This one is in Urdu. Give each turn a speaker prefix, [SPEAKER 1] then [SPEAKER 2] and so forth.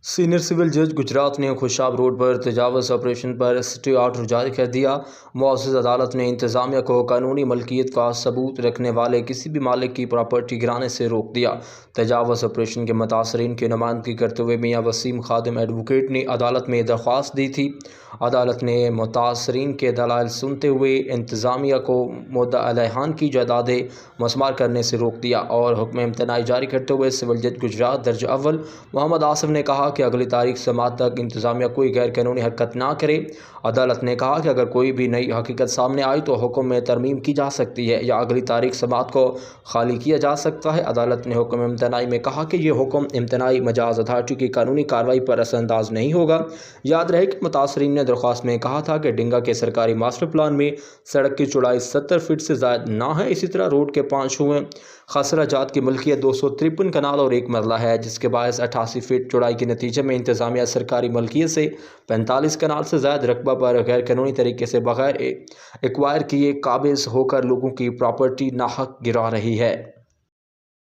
[SPEAKER 1] سینئر سول جج گجرات نے خوشاب روڈ پر تجاوز آپریشن پر اسٹے آرڈر جاری کر دیا۔ معزز عدالت نے انتظامیہ کو قانونی ملکیت کا ثبوت رکھنے والے کسی بھی مالک کی پراپرٹی گرانے سے روک دیا۔ تجاوز آپریشن کے متاثرین کی نمائندگی کرتے ہوئے میاں وسیم خادم ایڈوکیٹ نے عدالت میں درخواست دی تھی۔ عدالت نے متاثرین کے دلائل سنتے ہوئے انتظامیہ کو مدعی علیحان کی جائیدادیں مسمار کرنے سے روک دیا اور حکم امتناعی جاری کرتے ہوئے سول جج گجرات درجہ اول محمد آصف نے کہا کہ اگلی تاریخ سماعت تک انتظامیہ کوئی غیر قانونی حرکت نہ کرے۔ عدالت نے کہا کہ اگر کوئی بھی نئی حقیقت سامنے آئی تو حکم میں ترمیم کی جا سکتی ہے یا اگلی تاریخ سماعت کو خالی کیا جا سکتا ہے۔ عدالت نے حکم امتناعی میں کہا کہ یہ حکم امتناعی مجاز اتھارٹی کی قانونی کارروائی پر اثر انداز نہیں ہوگا۔ یاد رہے کہ متاثرین نے درخواست میں کہا تھا کہ ڈنگا کے سرکاری ماسٹر پلان میں سڑک کی چوڑائی 70 فٹ سے زائد نہ ہے۔ اسی طرح روڈ کے 5 شعبوں خسرہ جات کی ملکیت 253 کنال اور 1 مرلہ ہے، جس کے باعث 88 فٹ چوڑائی کے نتیجے میں انتظامیہ سرکاری ملکیت سے 45 کنال سے زائد رقبہ پر غیر قانونی طریقے سے بغیر ایکوائر کیے قابض ہو کر لوگوں کی پراپرٹی ناحق گرا رہی ہے۔